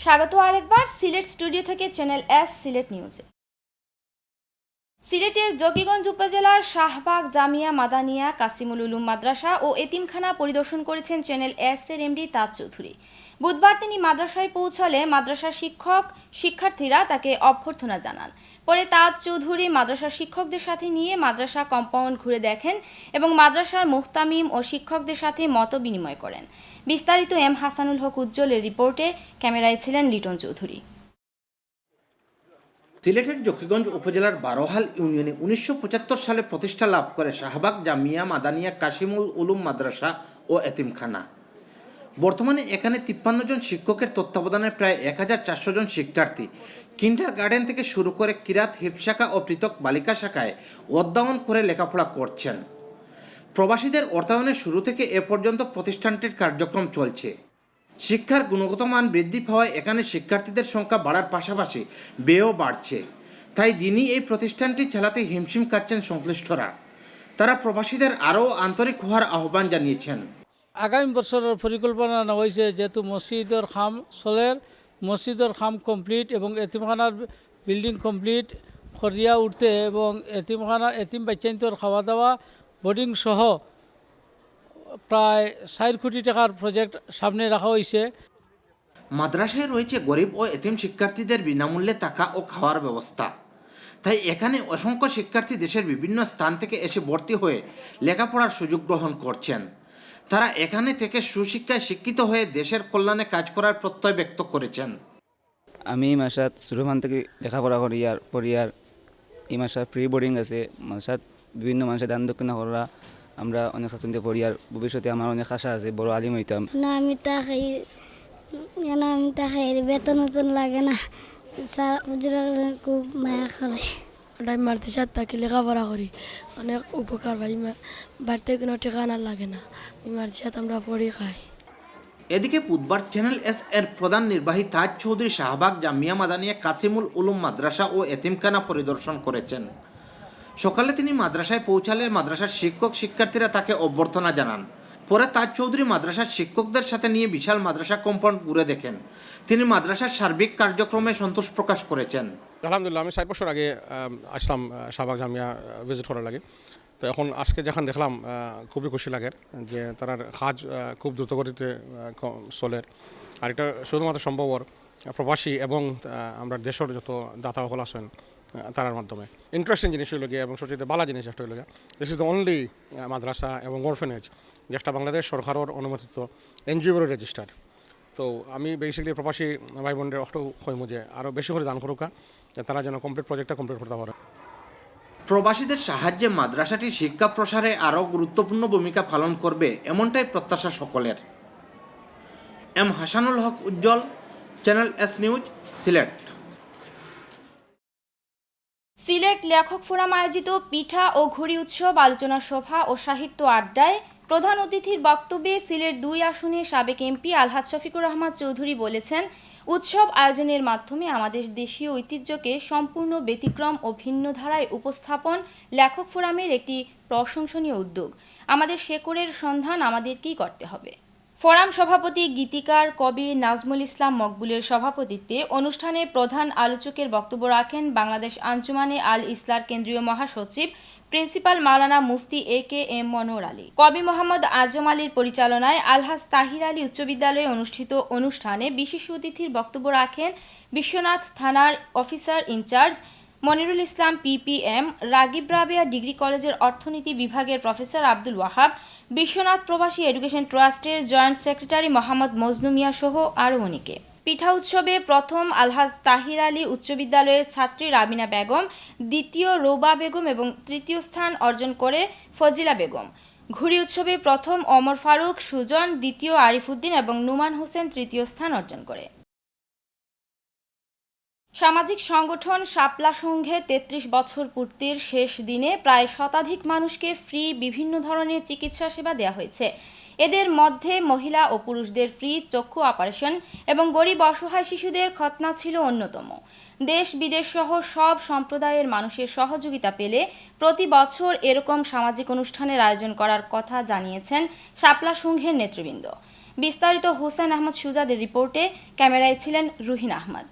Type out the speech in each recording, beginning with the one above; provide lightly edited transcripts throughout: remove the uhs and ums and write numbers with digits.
স্বাগত আরেকবার সিলেট স্টুডিও থেকে চ্যানেল এস সিলেট নিউজে। সিলেটের জকিগঞ্জ উপজেলার শাহবাগ জামিয়া মাদানিয়া কাসিমুল উলুম মাদ্রাসা ও এতিমখানা পরিদর্শন করেছেন চ্যানেল এস এর এমডি তাজ চৌধুরী। বুধবার তিনি মাদ্রাসায় পৌঁছালে মাদ্রাসার শিক্ষার্থীরা তাকে অভ্যর্থনা জানান। পরে তাজ চৌধুরী মাদ্রাসার শিক্ষকদের সাথে নিয়ে মাদ্রাসা কম্পাউন্ড ঘুরে দেখেন এবং মাদ্রাসার মুহতামিম ও শিক্ষকদের সাথে মত বিনিময় করেন। বিস্তারিত এম হাসানুল হক উজ্জ্বলের রিপোর্টে, ক্যামেরায় ছিলেন লিটন চৌধুরী। সিলেটের জকিগঞ্জ উপজেলার বারোহাল ইউনিয়নে 1975 সালে প্রতিষ্ঠা লাভ করে শাহবাগ জামিয়া মাদানিয়া কাসিমুল উলুম মাদ্রাসা ও এতিমখানা। বর্তমানে এখানে 53 জন শিক্ষকের তত্ত্বাবধানে প্রায় 1400 জন শিক্ষার্থী কিন্ডার গার্ডেন থেকে শুরু করে কিরাত হিফজ শাখা ও পৃথক বালিকা শাখায় অধ্যয়ন করে লেখাপড়া করছেন। প্রবাসীদের অর্থায়নের শুরু থেকে এ পর্যন্ত প্রতিষ্ঠানটির কার্যক্রম চলছে। শিক্ষার গুণগত মান বৃদ্ধি পাওয়ায় এখানে শিক্ষার্থীদের সংখ্যা বাড়ার পাশাপাশি ব্যয়ও বাড়ছে। তাই দিনই এই প্রতিষ্ঠানটি চালাতে হিমশিম খাচ্ছেন সংশ্লিষ্টরা। তারা প্রবাসীদের আরও আন্তরিক হওয়ার আহ্বান জানিয়েছেন। আগামী বছরের পরিকল্পনা নেওয়া হয়েছে, যেহেতু মসজিদের খাম চলের, মসজিদের খাম কমপ্লিট এবং এতিমখানার বিল্ডিং কমপ্লিট করিয়া উঠতে এবং এতিম বাচ্চাইন্তর খাওয়া দাওয়া বোর্ডিং সহ প্রায় 4 কোটি টাকার প্রজেক্ট সামনে রাখা হয়েছে। মাদ্রাসায় রয়েছে গরিব ও এতিম শিক্ষার্থীদের বিনামূল্যে থাকা ও খাওয়ার ব্যবস্থা। তাই এখানে অসংখ্য শিক্ষার্থী দেশের বিভিন্ন স্থান থেকে এসে ভর্তি হয়ে লেখাপড়ার সুযোগ গ্রহণ করছেন। তারা এখানে থেকে সুশিক্ষায় শিক্ষিত হয়ে দেশের কল্যাণে কাজ করার প্রত্যয় ব্যক্ত করেছেন। আমি এই মাসাত সুরমান থেকে লেখাপড়া করি আর পরিয়ার এই মাসা ফ্রি বোর্ডিং আছে। মাসাত বিভিন্ন মানুষের দান দক্ষিণা করা আমরা অনেক ছাত্রী পরিয়ার ভবিষ্যতে আমার অনেক আশা আছে, বড় আলিম হইতাম। আমি তাকে বেতন লাগে না, খুব মায়া করে। আমি মাদ্রাসার তাকে লেখাপড়া করি, অনেক উপকার পাই। বাড়িতে কোনো ঠিকানা লাগে না, এই মাদ্রাসাত আমরা পড়ি খাই। এদিকে বুধবার চ্যানেল এস এর প্রধান নির্বাহী তাজ চৌধুরী শাহবাগ জামিয়া মাদানিয়া কাসিমুল উলুম মাদ্রাসা ও এতিমখানা পরিদর্শন করেছেন। সকালে তিনি মাদ্রাসায় পৌঁছালে মাদ্রাসার শিক্ষার্থীরা তাকে অভ্যর্থনা জানান। পরে তাজ চৌধুরী মাদ্রাসার শিক্ষকদের সাথে নিয়ে বিশাল মাদ্রাসা কম্পাউন্ড ঘুরে দেখেন। তিনি মাদ্রাসার সার্বিক কার্যক্রমে সন্তোষ প্রকাশ করেছেন। আলহামদুলিল্লাহ, আমি 4 বছর আগে আসলাম শাহবাগ জামিয়া ভিজিট করার লাগে। তো এখন আজকে যখন দেখলাম খুবই খুশি লাগে যে তার কাজ খুব দ্রুতগতিতে চলের। আর এটা শুধুমাত্র সম্ভব প্রবাসী এবং আমরা দেশের যত দাতা সকল আছেন তার মাধ্যমে। ইন্টারেস্টিং জিনিস হইল গিয়ে এবং সবচেয়ে ভালো জিনিস একটা হইল গিয়ে, দিস ইজ দ্য অনলি মাদ্রাসা এবং অরফেনেজ যেটা বাংলাদেশ সরকারের অনুমোদিত এনজিও রেজিস্টার। তো আমি বেসিক্যালি প্রবাসী ভাই বোনদের অটো হইমু যে আরও বেশি করে দান করুকা, তারা যেন প্রজেক্টটা কমপ্লিট করতে পারে। প্রবাসীদের সাহায্যে মাদ্রাসাটি শিক্ষা প্রসারে আরও গুরুত্বপূর্ণ ভূমিকা পালন করবে, এমনটাই প্রত্যাশা সকলের। M Hasanul Haque Ujjal, channel S news, Sylhet. Sylhet লেখক ফোরাম আয়োজিত পিঠা ও ঘুড়ি উৎসব, আলোচনা সভা ও সাহিত্য আড্ডায় প্রধান অতিথির বক্তব্যে সিলেট 2 আসনের সাবেক এমপি আলহাজ শফিকুর রহমান চৌধুরী বলেছেন, উৎসব আয়োজনের মাধ্যমে আমাদের দেশীয় ঐতিহ্যকে সম্পূর্ণ ব্যতিক্রম ও ভিন্ন ধারায় উপস্থাপন লেখক ফোরামের একটি প্রশংসনীয় উদ্যোগ। আমাদের শেকড়ের সন্ধান আমাদেরকেই করতে হবে। ফোরাম সভাপতি গীতিকার কবি নাজমুল ইসলাম মকবুলের সভাপতিত্বে অনুষ্ঠানে প্রধান আলোচকের বক্তব্য রাখেন বাংলাদেশ আঞ্জুমানে আল ইসলার কেন্দ্রীয় মহাসচিব প্রিন্সিপাল মাওলানা মুফতি AKM মনোয়ার আলী। কবি মোহাম্মদ আজম আলীর পরিচালনায় আলহাজ তাহির আলী উচ্চ বিদ্যালয়ে অনুষ্ঠিত অনুষ্ঠানে বিশিষ্ট অতিথির বক্তব্য রাখেন বিশ্বনাথ থানার অফিসার ইনচার্জ মনিরুল ইসলাম PPM, রাগিব রাবেয়া ডিগ্রি কলেজের অর্থনীতি বিভাগের প্রফেসর আব্দুল ওয়াহাব, বিশ্বনাথ প্রবাসী এডুকেশন ট্রাস্টের জয়েন্ট সেক্রেটারি মোহাম্মদ মজনু মিয়া সহ আরও অনেকে। পিঠা উৎসবে প্রথম আলহাজ তাহির আলী উচ্চ বিদ্যালয়ের ছাত্রী রাবিনা বেগম, দ্বিতীয় রৌবা বেগম এবং তৃতীয় স্থান অর্জন করে ফজিলা বেগম। ঘুড়ি উৎসবে প্রথম ওমর ফারুক সুজন, দ্বিতীয় আরিফুদ্দিন এবং নুমান হোসেন তৃতীয় স্থান অর্জন করে। সামাজিক সংগঠন শাপলা সংঘের 33 বছর পূর্তির শেষ দিনে প্রায় শতাধিক মানুষকে ফ্রি বিভিন্ন ধরনের চিকিৎসা সেবা দেওয়া হয়েছে। এদের মধ্যে মহিলা ও পুরুষদের ফ্রি চক্ষু অপারেশন এবং গরিব অসহায় শিশুদের খতনা ছিল অন্যতম। দেশ বিদেশ সহ সব সম্প্রদায়ের মানুষের সহযোগিতা পেলে প্রতি বছর এরকম সামাজিক অনুষ্ঠানের আয়োজন করার কথা জানিয়েছেন শাপলা সংঘের নেতৃবৃন্দ। বিস্তারিত হোসেন আহমদ সুজাদের রিপোর্টে, ক্যামেরায় ছিলেন রুহিন আহমদ।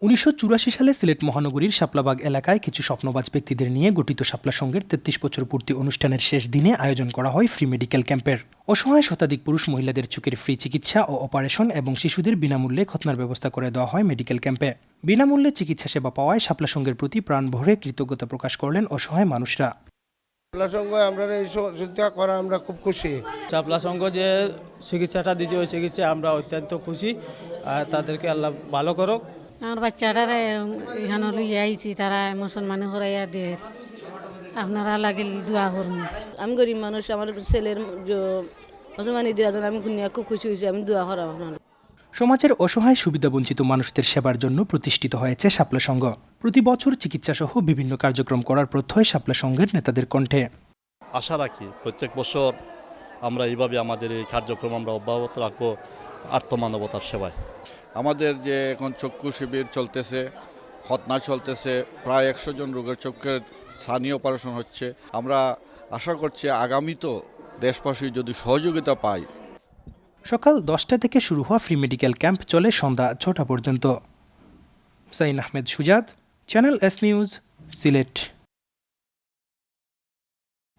1984 সালে সিলেট মহানগরীর শাপলাবাগ এলাকায় কিছু স্বপ্নবাজ ব্যক্তিদের নিয়ে গঠিত শাপলা সংঘের 33 বছর পূর্তি অনুষ্ঠানের শেষ দিনে আয়োজন করা হয় ফ্রি মেডিকেল ক্যাম্পের। অসহায় শতাধিক পুরুষ মহিলাদের চোখের ফ্রি চিকিৎসা ও অপারেশন এবং শিশুদের বিনামূল্যে খতনার ব্যবস্থা করে দেওয়া হয় মেডিকেল ক্যাম্পে। বিনামূল্যে চিকিৎসা সেবা পাওয়ায় শাপলা সংঘের প্রতি প্রাণ ভরে কৃতজ্ঞতা প্রকাশ করলেন অসহায় মানুষরা। শাপলা সংঘ আমরা এই সহযোগিতা করা আমরা খুব খুশি। শাপলা সংঘ যে চিকিৎসাটা দিয়েছে ওই চিকিৎসায় আমরা অত্যন্ত খুশি, আর তাদেরকে আল্লাহ ভালো করুক। আমার বাচ্চাটারে এখানে লইয়া আইছি, তারা মুসলমান হরাইয়া দিয়ে আপনারা লাগিল দোয়া করুন। আমি গরিব মানুষ, আমার ছেলের মুসলমানি দিলার জন্য আমি খুব খুশি হয়েছি, আমি দোয়া করাম আপনার। সমাজের অসহায় সুবিধাবঞ্চিত মানুষদের সেবার জন্য প্রতিষ্ঠিত হয়েছে শাপলা সংঘ। প্রতি বছর চিকিৎসা সহ বিভিন্ন কার্যক্রম করার প্রত্যয় শাপলা সংঘের নেতাদের কণ্ঠে। আশা রাখি প্রত্যেক বছর আমরা এইভাবে আমাদের এই কার্যক্রম আমরা অব্যাহত রাখবো আত্মমানবতার সেবায়। আমাদের যে এখন চক্ষু শিবির চলতেছে, খতনা চলতেছে, প্রায় 100 জন রোগের চক্ষের স্থানীয় অপারেশন হচ্ছে। আমরা আশা করছি আগামীতেও দেশবাসী যদি সহযোগিতা পায়। সকাল 10টা থেকে শুরু হওয়া ফ্রি মেডিকেল ক্যাম্প চলে সন্ধ্যা 6টা পর্যন্ত। Hussain Ahmed Sujad, channel S news, Sylhet.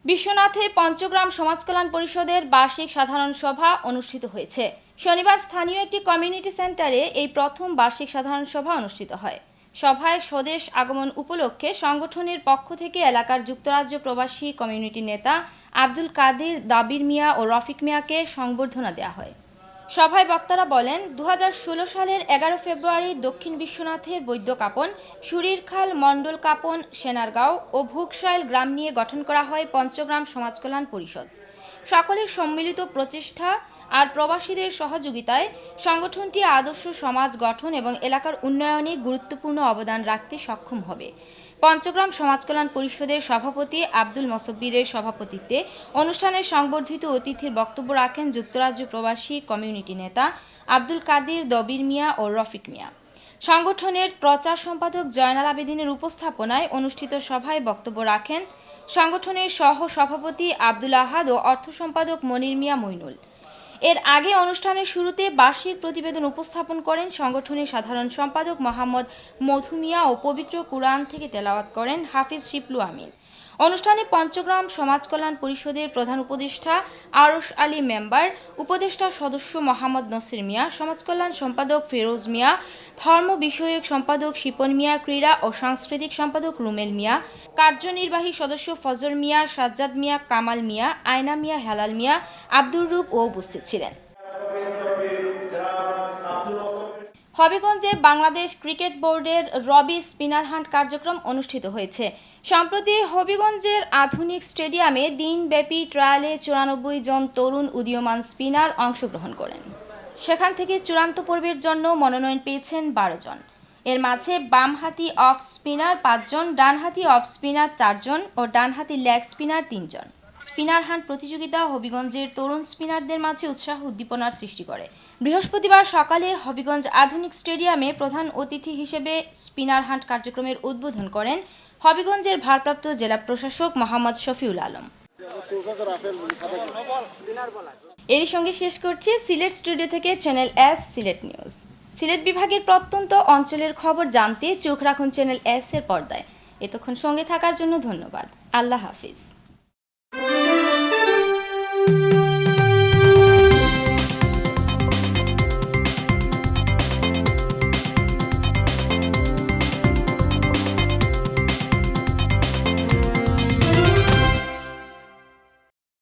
বিশ্বনাথে পঞ্চগ্রাম সমাজ কল্যাণ পরিষদের বার্ষিক সাধারণ সভা অনুষ্ঠিত হয়েছে। শনিবার স্থানীয় একটি কমিউনিটি সেন্টারে এই প্রথম বার্ষিক সাধারণ সভা অনুষ্ঠিত হয়। সভায় স্বদেশ আগমন উপলক্ষে সংগঠনের পক্ষ থেকে এলাকার যুক্তরাজ্য প্রবাসী কমিউনিটি নেতা আব্দুল কাদের, দাবির মিয়া ও রফিক মিয়াকে সংবর্ধনা দেওয়া হয়। সভায় বক্তারা বলেন, 2016 সালের 11 ফেব্রুয়ারি দক্ষিণ বিশ্বনাথের বৈদ্য কাপন, সুরিরখাল, মণ্ডল কাপন, সেনারগাঁও ও ভুকশাইল গ্রাম নিয়ে গঠন করা হয় পঞ্চগ্রাম সমাজ কল্যাণ পরিষদ। সকলের সম্মিলিত প্রচেষ্টা আর প্রবাসীদের সহযোগিতায় সংগঠনটি আদর্শ সমাজ গঠন এবং এলাকার উন্নয়নে গুরুত্বপূর্ণ অবদান রাখতে সক্ষম হবে। পঞ্চগ্রাম সমাজ কল্যাণ পরিষদের সভাপতি আব্দুল মসব্বিরের সভাপতিত্বে অনুষ্ঠানে সংবর্ধিত অতিথির বক্তব্য রাখেন যুক্তরাজ্য প্রবাসী কমিউনিটি নেতা আব্দুল কাদের, দবির মিয়া ও রফিক মিয়া। সংগঠনের প্রচার সম্পাদক জয়নাল আবেদিনের উপস্থাপনায় অনুষ্ঠিত সভায় বক্তব্য রাখেন সংগঠনের সহ সভাপতি আব্দুল আহাদ ও অর্থ সম্পাদক মনির মিয়া মইনুল। এর আগে অনুষ্ঠানের শুরুতে বার্ষিক প্রতিবেদন উপস্থাপন করেন সংগঠনের সাধারণ সম্পাদক মোহাম্মদ মধু মিয়া ও পবিত্র কুরআন থেকে তেলাওয়াত করেন হাফিজ শিপলু আমিন। অনুষ্ঠানে পঞ্চগ্রাম সমাজ কল্যাণ পরিষদের প্রধান উপদেষ্টা আরশ আলী মেম্বার, উপদেষ্টা সদস্য মোহাম্মদ নসির মিয়া, সমাজ কল্যাণ সম্পাদক ফিরোজ মিয়া, ধর্ম বিষয়ক সম্পাদক শিপন মিয়া, ক্রীড়া ও সাংস্কৃতিক সম্পাদক রুমেল মিয়া, কার্যনির্বাহী সদস্য ফজর মিয়া, সাজ্জাদ মিয়া, কামাল মিয়া, আয়না মিয়া, হেলাল মিয়া, আব্দুর রূপ ও উপস্থিত ছিলেন। হবিগঞ্জে বাংলাদেশ ক্রিকেট বোর্ডের রবি স্পিনার হান্ট কার্যক্রম অনুষ্ঠিত হয়েছে। সম্প্রতি হবিগঞ্জের আধুনিক স্টেডিয়ামে দিনব্যাপী ট্রায়ালে 94 জন তরুণ উদীয়মান স্পিনার অংশগ্রহণ করেন। সেখান থেকে চূড়ান্ত পর্বের জন্য মনোনয়ন পেয়েছেন 12 জন। এর মাঝে বামহাতি অফ স্পিনার 5 জন, ডানহাতি অফ স্পিনার 4 জন ও ডানহাতি লেগ স্পিনার 3 জন। স্পিনার হান্ট প্রতিযোগিতা হবিগঞ্জের তরুণ স্পিনারদের মাঝে উৎসাহ উদ্দীপনার সৃষ্টি করে। বৃহস্পতিবার সকালে হবিগঞ্জ আধুনিক স্টেডিয়ামে প্রধান অতিথি হিসেবে স্পিনার হান্ট কার্যক্রমের উদ্বোধন করেন হবিগঞ্জের ভারপ্রাপ্ত জেলা প্রশাসক মোহাম্মদ শফিউল আলম। এরই সঙ্গে শেষ করছি সিলেট স্টুডিও থেকে channel S Sylhet news. Sylhet বিভাগের প্রত্যন্ত অঞ্চলের খবর জানতে চোখ রাখুন চ্যানেল এস এর পর্দায়। এতক্ষণ সঙ্গে থাকার জন্য ধন্যবাদ। আল্লাহ হাফিজ।